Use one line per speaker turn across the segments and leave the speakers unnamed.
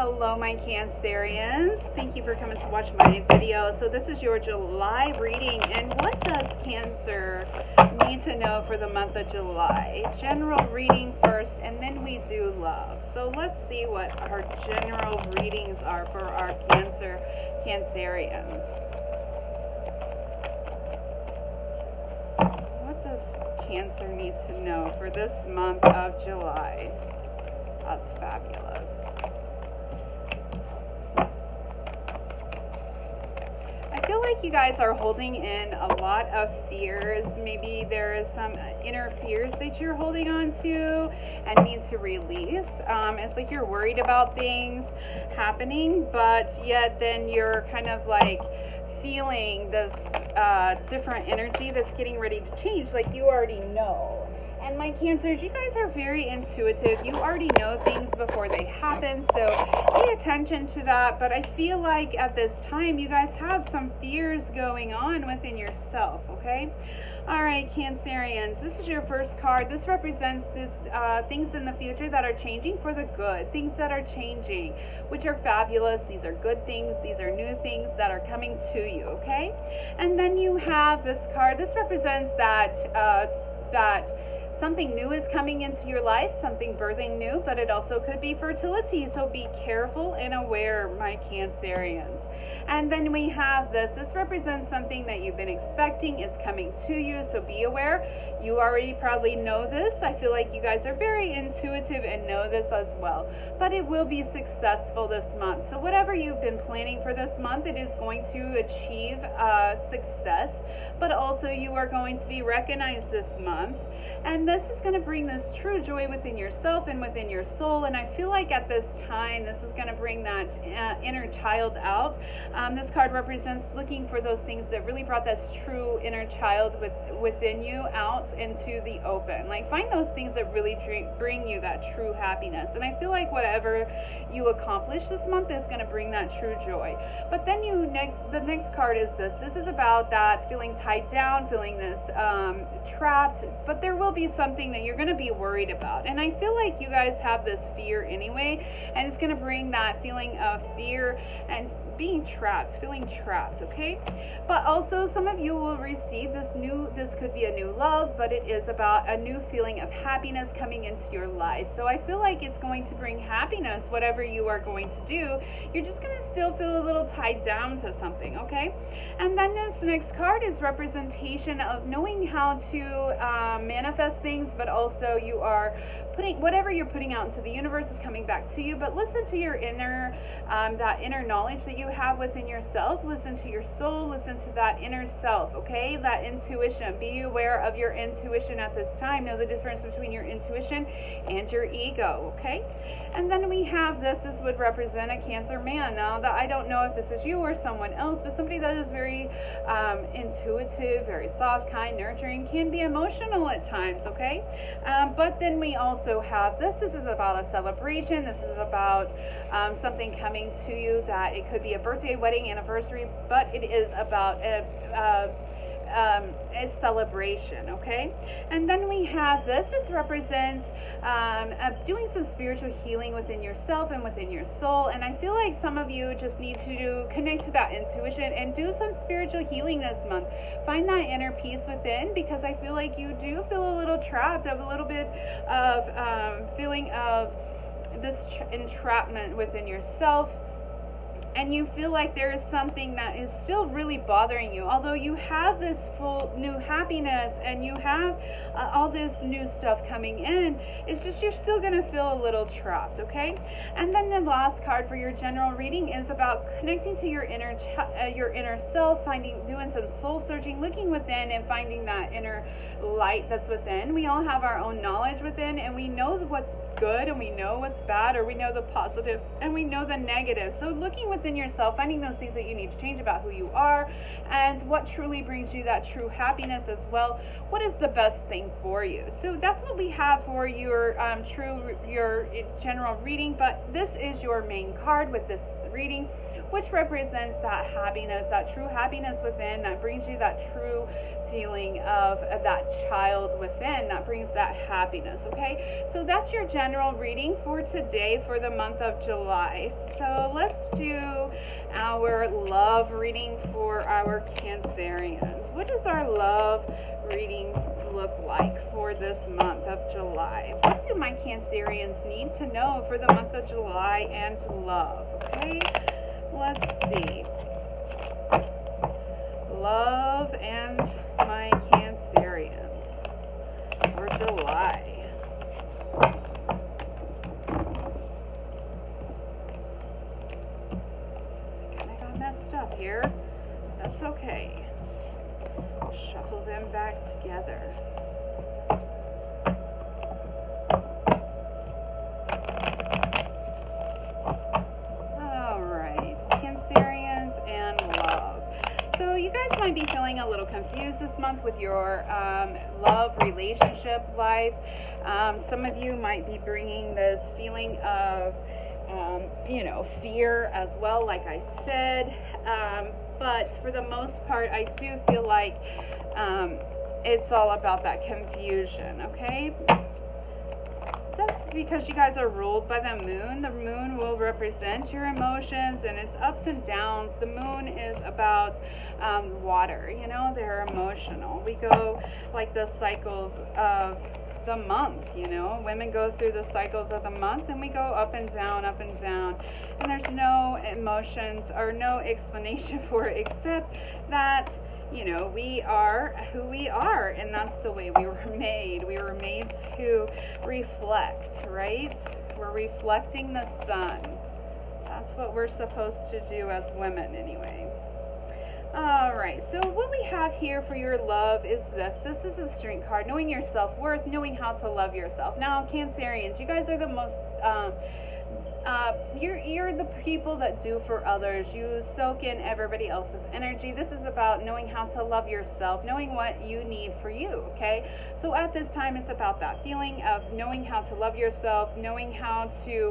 Hello, my Cancerians. Thank you for coming to watch my video. So this is your July reading, and what does Cancer need to know for the month of July? General reading first, and then we do love. So let's see what our general readings are for our Cancerians. What does Cancer need to know for this month of July? That's fabulous. I feel like you guys are holding in a lot of fears. Maybe there is some inner fears that you're holding on to and need to release. It's like you're worried about things happening, but yet then you're kind of like feeling this different energy that's getting ready to change, like you already know. And my Cancers, you guys are very intuitive. You already know things before they happen, so pay attention to that. But I feel like at this time, you guys have some fears going on within yourself, okay? All right, Cancerians, this is your first card. This represents things in the future that are changing for the good, things that are changing, which are fabulous. These are good things. These are new things that are coming to you, okay? And then you have this card. This represents that something new is coming into your life, something birthing new, but it also could be fertility. So be careful and aware, my Cancerians. And then we have this. This represents something that you've been expecting is coming to you, so be aware. You already probably know this. I feel like you guys are very intuitive and know this as well. But it will be successful this month. So whatever you've been planning for this month, it is going to achieve success. But also you are going to be recognized this month. And this is going to bring this true joy within yourself and within your soul. And I feel like at this time, this is going to bring that inner child out. This card represents looking for those things that really brought this true inner child within you out into the open. Like find those things that really bring you that true happiness. And I feel like whatever you accomplish this month is going to bring that true joy. But then the next card is this. This is about that feeling tied down, feeling this trapped, but there will be something that you're going to be worried about. And I feel like you guys have this fear anyway, and it's going to bring that feeling of fear and being trapped, feeling trapped, okay? But also some of you will receive this could be a new love, but it is about a new feeling of happiness coming into your life. So I feel like it's going to bring happiness, whatever you are going to do. You're just going to still feel a little tied down to something, okay? And then this next card is representation of knowing how to manifest things, but also you are whatever you're putting out into the universe is coming back to you. But listen to your inner that inner knowledge that you have within yourself. Listen to your soul. Listen to that inner self, okay? That intuition. Be aware of your intuition at this time. Know the difference between your intuition and your ego, okay? And then we have this would represent a Cancer man. Now, I don't know if this is you or someone else, but somebody that is very intuitive, very soft, kind, nurturing, can be emotional at times, okay? But then we also have this. This is about a celebration. This is about something coming to you that it could be a birthday, wedding, anniversary, but it is about a celebration, okay? And then we have this. This represents doing some spiritual healing within yourself and within your soul. And I feel like some of you just need to connect to that intuition and do some spiritual healing this month. Find that inner peace within, because I feel like you do feel a little trapped, of a little bit of feeling of this entrapment within yourself. And you feel like there is something that is still really bothering you. Although you have this full new happiness and you have all this new stuff coming in, it's just you're still going to feel a little trapped, okay? And then the last card for your general reading is about connecting to your inner self, doing some soul searching, looking within and finding that inner light that's within. We all have our own knowledge within, and we know what's good and we know what's bad, or we know the positive and we know the negative. So looking within yourself, finding those things that you need to change about who you are and what truly brings you that true happiness as well. What is the best thing for you? So that's what we have for your your general reading, but this is your main card with this reading, which represents that happiness, that true happiness within, that brings you that true feeling of that child within that brings that happiness, okay? So that's your general reading for today for the month of July. So let's do our love reading for our Cancerians. What does our love reading look like for this month of July? What do my Cancerians need to know for the month of July and love? Okay, let's see. Love and my Cancerians for July. Kind of got messed up here. That's okay. Shuffle them back together. Alright, Cancerians and love. So you guys might be feeling a little confused this month with your love relationship life. Some of you might be bringing this feeling of fear as well, like I said. But for the most part, I do feel like it's all about that confusion, okay? That's because you guys are ruled by the moon. The moon will represent your emotions and its ups and downs. The moon is about water, they're emotional. We go like the cycles of the month, women go through the cycles of the month, and we go up and down, and there's no emotions or no explanation for it except that we are who we are, and that's the way we were made. We were made to reflect, right? We're reflecting the sun. That's what we're supposed to do as women anyway. Alright, so what we have here for your love is this. This is a Strength card, knowing your self-worth, knowing how to love yourself. Now, Cancerians, you guys are the most, you're the people that do for others. You soak in everybody else's energy. This is about knowing how to love yourself, knowing what you need for you, okay? So at this time, it's about that feeling of knowing how to love yourself, knowing how to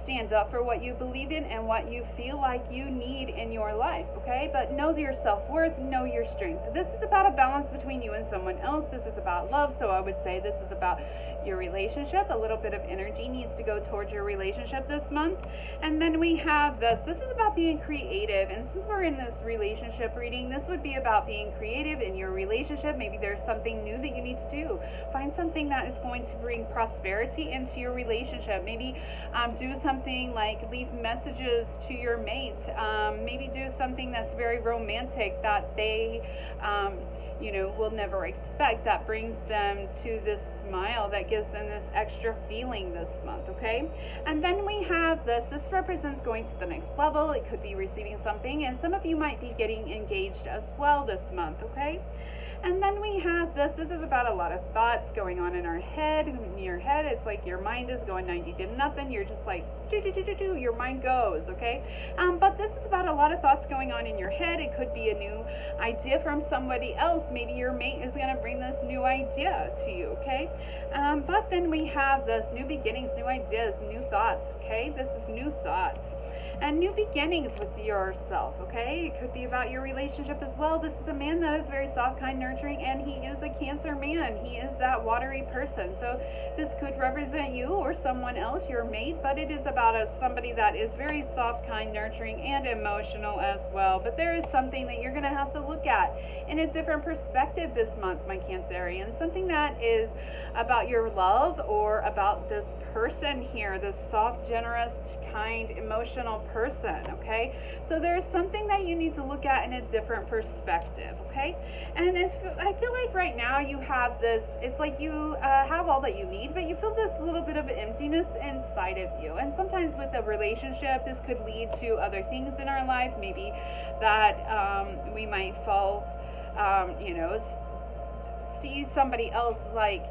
stand up for what you believe in and what you feel like you need in your life, okay? But know your self-worth, know your strength. This is about a balance between you and someone else. This is about love, so I would say this is about your relationship. A little bit of energy needs to go towards your relationship this month. And then we have this. This is about being creative, and since we're in this relationship reading, this would be about being creative in your relationship. Maybe there's something new that you need to do. Find something that is going to bring prosperity into your relationship. Maybe do something like leave messages to your mate. Maybe do something that's very romantic that they will never expect, that brings them to this smile, that gives them this extra feeling this month, okay? And then we have this represents going to the next level. It could be receiving something, and some of you might be getting engaged as well this month, okay? And then we have this is about a lot of thoughts going on in our head. In your head, it's like your mind is going 90 to nothing. You're just like, your mind goes, okay? But this is about a lot of thoughts going on in your head. It could be a new idea from somebody else. Maybe your mate is going to bring this new idea to you, okay? But then we have this new beginnings, new ideas, new thoughts, okay? This is new thoughts. And new beginnings with yourself, okay? It could be about your relationship as well. This is a man that is very soft, kind, nurturing, and he is a Cancer man. He is that watery person. So this could represent you or someone else, your mate, but it is about somebody that is very soft, kind, nurturing, and emotional as well. But there is something that you're going to have to look at in a different perspective this month, my Cancerian. Something that is about your love or about this person here, this soft, generous, kind, emotional person, okay? So there's something that you need to look at in a different perspective, okay? And I feel like right now you have this, it's like you have all that you need, but you feel this little bit of emptiness inside of you. And sometimes with a relationship, this could lead to other things in our life, maybe that we might fall, see somebody else like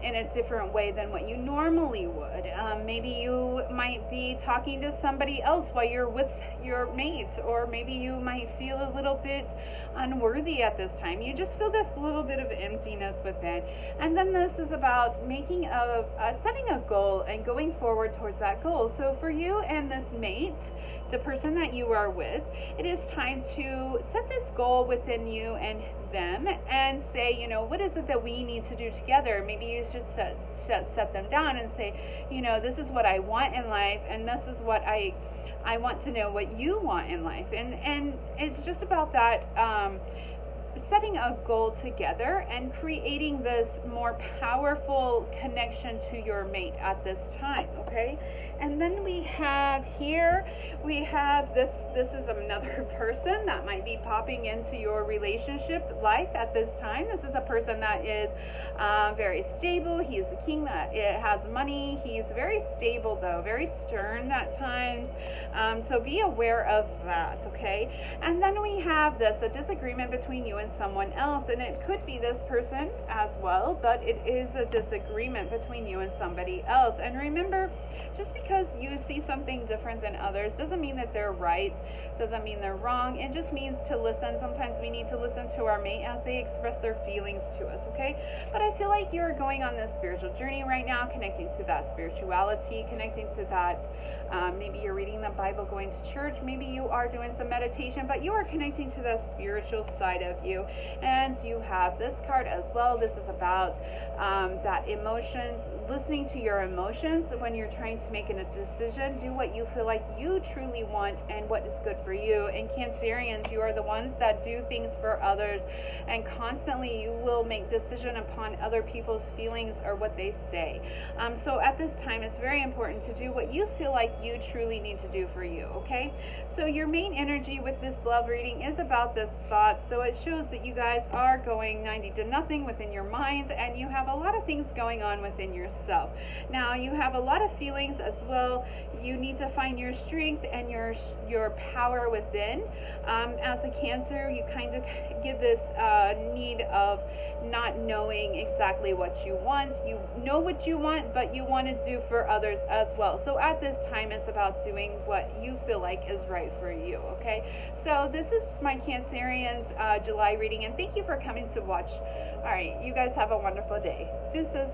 in a different way than what you normally would. Maybe you might be talking to somebody else while you're with your mate, or maybe you might feel a little bit unworthy at this time. You just feel this little bit of emptiness within. And then this is about making setting a goal and going forward towards that goal. So for you and this mate, the person that you are with, it is time to set this goal within you and them and say, you know, what is it that we need to do together? Maybe you should set them down and say, you know, this is what I want in life, and this is what I want to know what you want in life. And it's just about that, setting a goal together and creating this more powerful connection to your mate at this time, okay? And then we have here, we have this is another person that might be popping into your relationship life at this time. This is a person that is very stable. He is a king that has money. He's very stable though, very stern at times. So be aware of that, okay? And then we have this, a disagreement between you and someone else, and it could be this person as well, but it is a disagreement between you and somebody else. And remember, just because you see something different than others doesn't mean that they're right, doesn't mean they're wrong. It just means to listen. Sometimes we need to listen to our mate as they express their feelings to us, okay? But I feel like you're going on this spiritual journey right now, connecting to that spirituality, connecting to that, maybe you're reading the Bible, going to church, maybe you are doing some meditation, but you are connecting to the spiritual side of you. And you have this card as well. This is about that emotions, listening to your emotions when you're trying to make a decision. Do what you feel like you truly want and what is good for you. And Cancerians, you are the ones that do things for others, and constantly you will make decision upon other people's feelings or what they say. So at this time, it's very important to do what you feel like you truly need to do for you, okay? So your main energy with this love reading is about this thought. So it shows that you guys are going 90 to nothing within your mind, and you have a lot of things going on within yourself. Now, you have a lot of feelings as well. You need to find your strength and your power within. As a Cancer, you kind of give this need of not knowing exactly what you want. You know what you want, but you want to do for others as well. So at this time, it's about doing what you feel like is right for you, okay? So this is my Cancerians July reading, and thank you for coming to watch. All right, you guys have a wonderful day. Deuces.